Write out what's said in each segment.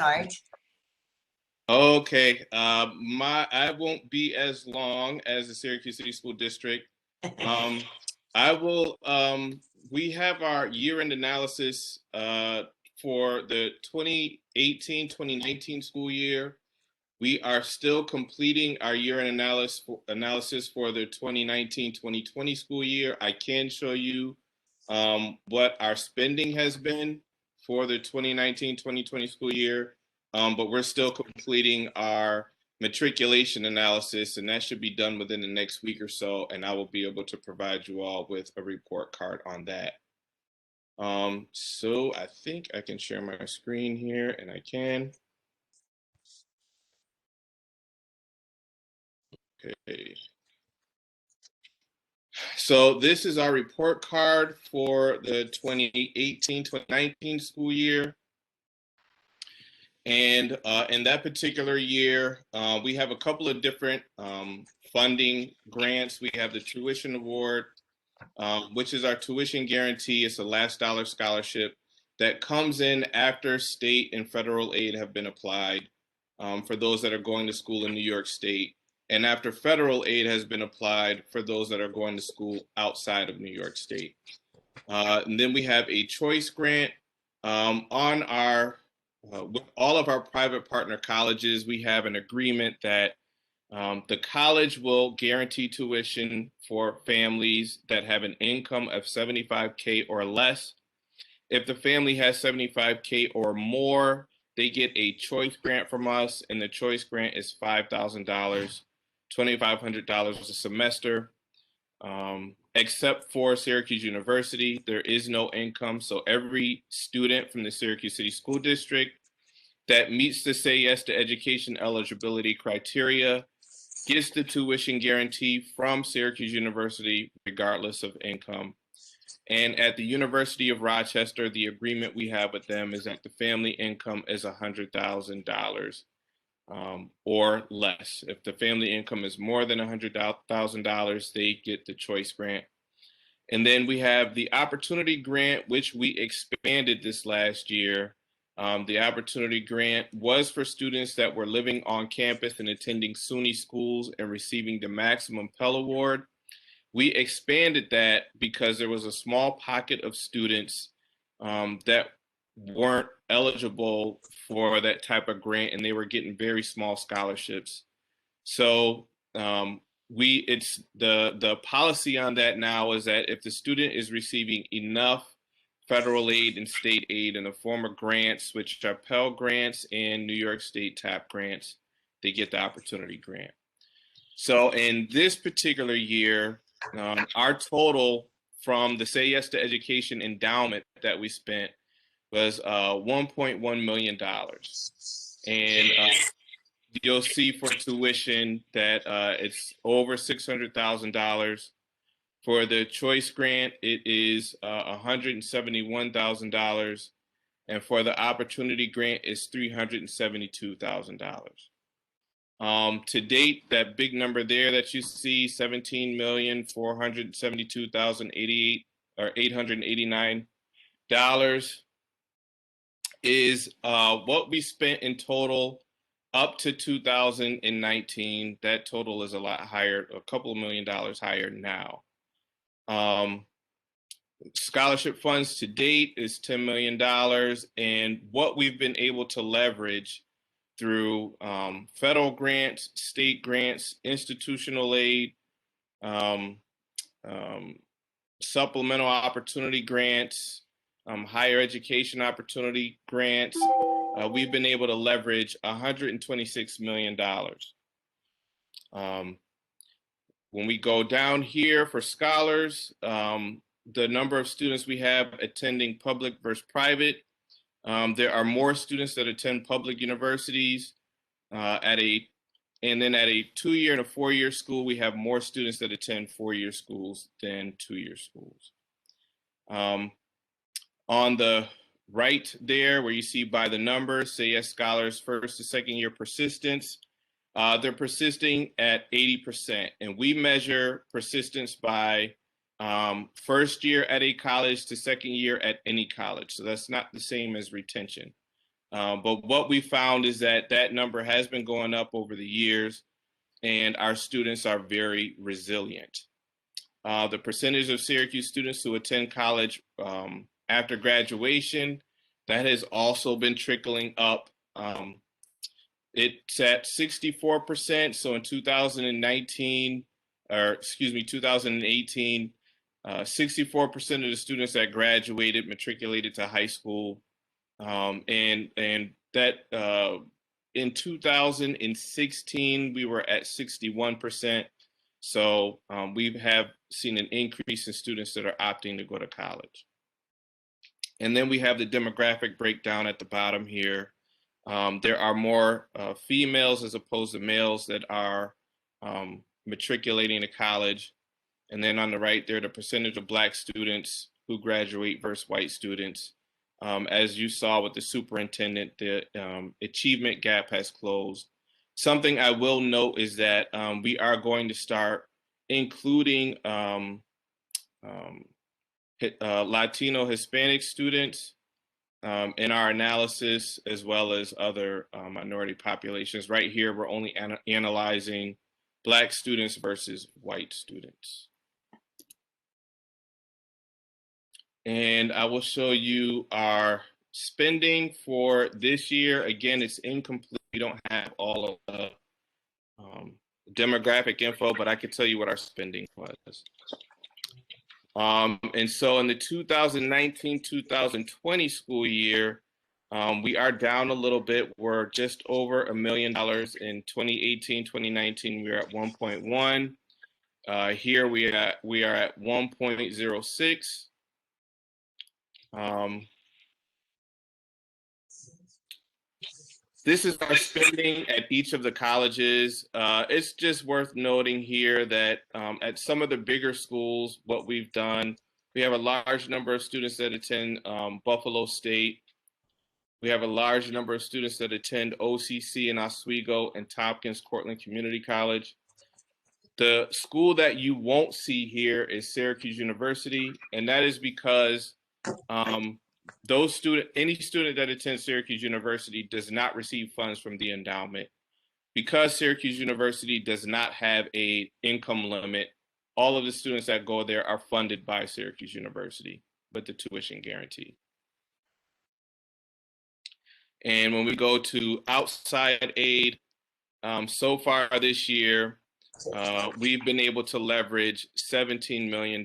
start? Okay, I won't be as long as the Syracuse City School District. Um, I will. We have our year-end analysis for the 2018-2019 school year. We are still completing our year-end analysis for the 2019-2020 school year. I can show you what our spending has been for the 2019-2020 school year, but we're still completing our matriculation analysis, and that should be done within the next week or so, and I will be able to provide you all with a report card on that. So I think I can share my screen here, and I can. Okay. So this is our report card for the 2018-2019 school year. And in that particular year, we have a couple of different funding grants. We have the tuition award, which is our tuition guarantee. It's a last dollar scholarship that comes in after state and federal aid have been applied for those that are going to school in New York State, and after federal aid has been applied for those that are going to school outside of New York State. And then we have a choice grant on our with all of our private partner colleges. We have an agreement that the college will guarantee tuition for families that have an income of $75K or less. If the family has $75K or more, they get a choice grant from us, and the choice grant is $5,000, $2,500 a semester. Except for Syracuse University, there is no income. So every student from the Syracuse City School District that meets the Say Yes to Education eligibility criteria gets the tuition guarantee from Syracuse University, regardless of income. And at the University of Rochester, the agreement we have with them is that the family income is $100,000 or less. If the family income is more than $100,000, they get the choice grant. And then we have the opportunity grant, which we expanded this last year. The opportunity grant was for students that were living on campus and attending SUNY schools and receiving the maximum Pell Award. We expanded that because there was a small pocket of students that weren't eligible for that type of grant, and they were getting very small scholarships. So it's the policy on that now is that if the student is receiving enough federal aid and state aid in the form of grants, which are Pell grants and New York State TAP grants, they get the opportunity grant. So in this particular year, our total from the Say Yes to Education endowment that we spent was $1.1 million. And you'll see for tuition that it's over $600,000. For the choice grant, it is $171,000. And for the opportunity grant, it's $372,000. To date, that big number there that you see, $17,472,889 is what we spent in total up to 2019. That total is a lot higher, a couple of $1 million higher now. Scholarship funds to date is $10 million, and what we've been able to leverage through federal grants, state grants, institutional aid, supplemental opportunity grants, higher education opportunity grants, we've been able to leverage $126 million. When we go down here for scholars, the number of students we have attending public versus private, there are more students that attend public universities and then at a 2-year and a 4-year school, we have more students that attend 4-year schools than 2-year schools. On the right there, where you see by the numbers, Say Yes scholars first to second year persistence, they're persisting at 80%. And we measure persistence by first year at a college to second year at any college. So that's not the same as retention. But what we found is that that number has been going up over the years, and our students are very resilient. The percentage of Syracuse students who attend college after graduation, that has also been trickling up. It's at 64%. So in 2019, or excuse me, 2018, 64% of the students that graduated matriculated to high school. And that in 2016, we were at 61%. So we have seen an increase in students that are opting to go to college. And then we have the demographic breakdown at the bottom here. There are more females as opposed to males that are matriculating to college. And then on the right there, the percentage of Black students who graduate versus white students. As you saw with the superintendent, the achievement gap has closed. Something I will note is that we are going to start including Latino Hispanic students in our analysis, as well as other minority populations. Right here, we're only analyzing Black students versus white students. And I will show you our spending for this year. Again, it's incomplete. We don't have all of the demographic info, but I can tell you what our spending was. And so in the 2019-2020 school year, we are down a little bit. We're just over $1 million. In 2018-2019, we were at 1.1. Here we are at 1.06. This is our spending at each of the colleges. It's just worth noting here that at some of the bigger schools, what we've done, we have a large number of students that attend Buffalo State. We have a large number of students that attend OCC in Oswego and Tompkins Cortland Community College. The school that you won't see here is Syracuse University, and that is because any student that attends Syracuse University does not receive funds from the endowment. Because Syracuse University does not have an income limit, all of the students that go there are funded by Syracuse University with the tuition guarantee. And when we go to outside aid, so far this year, we've been able to leverage $17 million.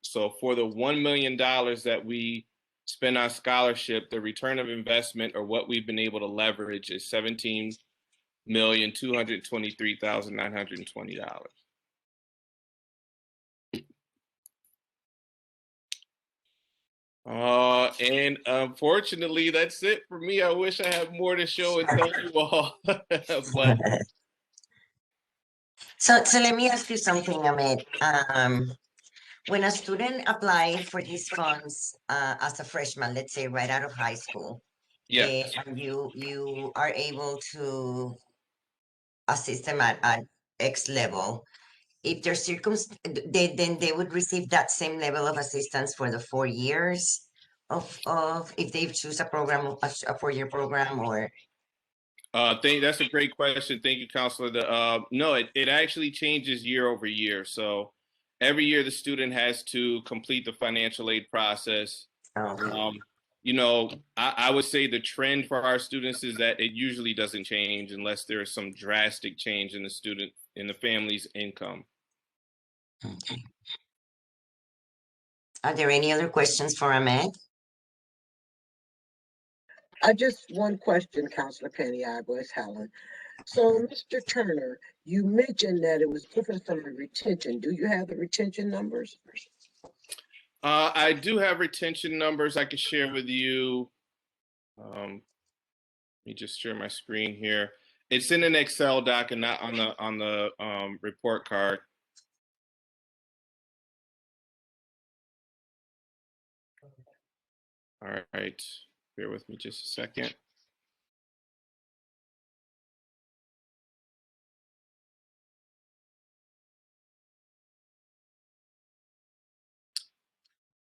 So for the $1 million that we spend on scholarship, the return of investment, or what we've been able to leverage, is $17,223,920. And unfortunately, that's it for me. I wish I had more to show and tell you all. But So let me ask you something, Amit. When a student applies for these funds as a freshman, let's say right out of high school, yeah, and you are able to assist them at X level, if their then they would receive that same level of assistance for the 4 years of if they choose a program, a 4-year program, or that's a great question. Thank you, Counselor. No, it actually changes year over year. So every year the student has to complete the financial aid process. I would say the trend for our students is that it usually doesn't change unless there is some drastic change in the family's income. Okay. Are there any other questions for Ahmed? I just one question, Councilor Penny Ivory, Helen. So, Mr. Turner, you mentioned that it was different from the retention. Do you have the retention numbers? I do have retention numbers I can share with you. Let me just share my screen here. It's in an Excel doc and not on the report card. All right, bear with me just a second.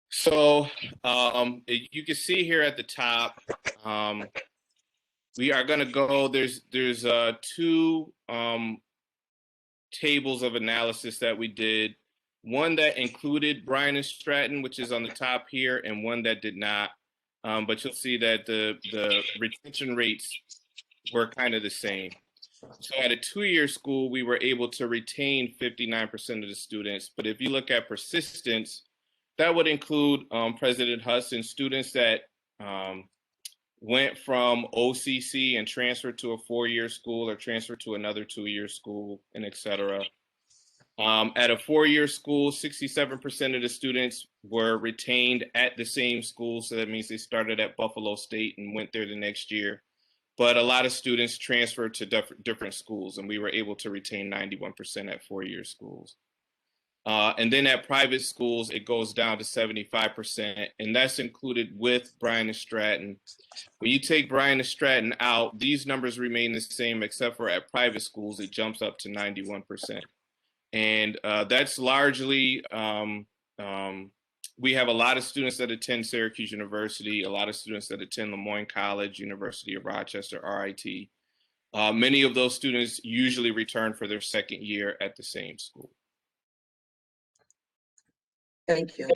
So you can see here at the top, we are going to go, there's two tables of analysis that we did. One that included Bryan and Stratton, which is on the top here, and one that did not. But you'll see that the retention rates were kind of the same. So at a two-year school, we were able to retain 59% of the students. But if you look at persistence, that would include President Hudson, students that went from OCC and transferred to a four-year school or transferred to another two-year school, and et cetera. At a four-year school, 67% of the students were retained at the same school. So that means they started at Buffalo State and went there the next year. But a lot of students transferred to different schools, and we were able to retain 91% at four-year schools. And then at private schools, it goes down to 75%, and that's included with Bryan and Stratton. When you take Bryan and Stratton out, these numbers remain the same, except for at private schools, it jumps up to 91%. And that's largely, we have a lot of students that attend Syracuse University, a lot of students that attend Lemoyne College, University of Rochester, RIT. Many of those students usually return for their second year at the same school. Thank you.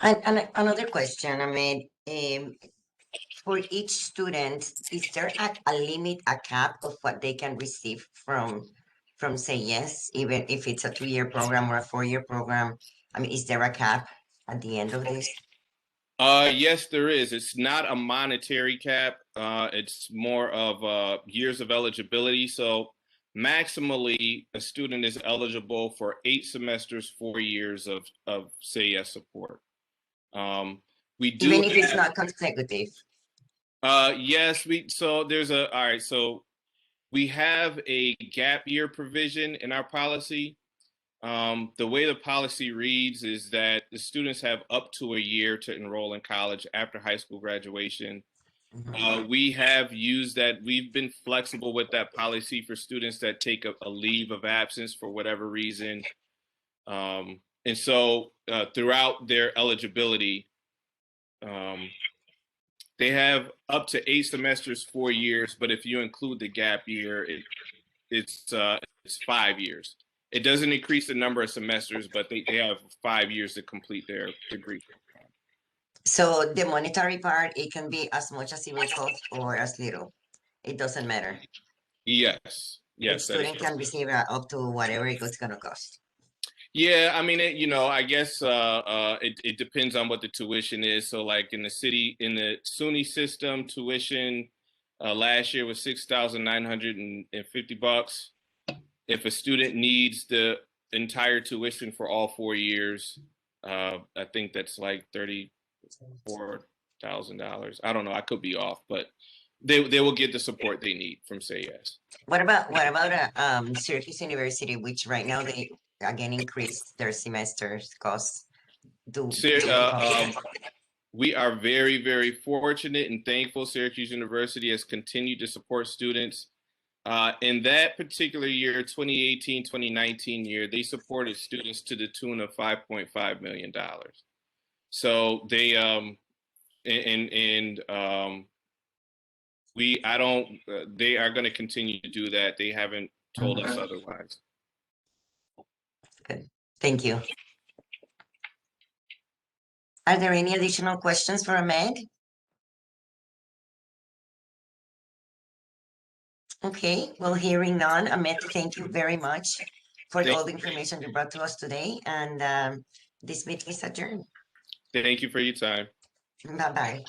And another question, Ahmed, for each student, is there a limit, a cap of what they can receive from Say Yes, even if it's a two-year program or a four-year program? I mean, is there a cap at the end of this? Yes, there is. It's not a monetary cap. It's more of years of eligibility. So maximally, a student is eligible for 8 semesters, 4 years of Say Yes support. We do even if it's not consecutive. Yes, so we have a gap year provision in our policy. The way the policy reads is that the students have up to a year to enroll in college after high school graduation. We have used that. We've been flexible with that policy for students that take a leave of absence for whatever reason. And so throughout their eligibility, they have up to 8 semesters, 4 years, but if you include the gap year, it's 5 years. It doesn't increase the number of semesters, but they have 5 years to complete their degree. So the monetary part, it can be as much as it will cost or as little. It doesn't matter. Yes. The student can receive up to whatever it's going to cost. Yeah, I mean, I guess it depends on what the tuition is. So like in the SUNY system, tuition last year was $6,950. If a student needs the entire tuition for all 4 years, I think that's like $34,000. I don't know. I could be off, but they will get the support they need from Say Yes. What about Syracuse University, which right now they again increased their semester's costs? We are very, very fortunate and thankful. Syracuse University has continued to support students. In that particular year, 2018, 2019 year, they supported students to the tune of $5.5 million. So they they are going to continue to do that. They haven't told us otherwise. Good. Thank you. Are there any additional questions for Ahmed? Okay, well, hearing none, Ahmed, thank you very much for all the information you brought to us today. And this meeting is adjourned. Thank you for your time. Bye-bye.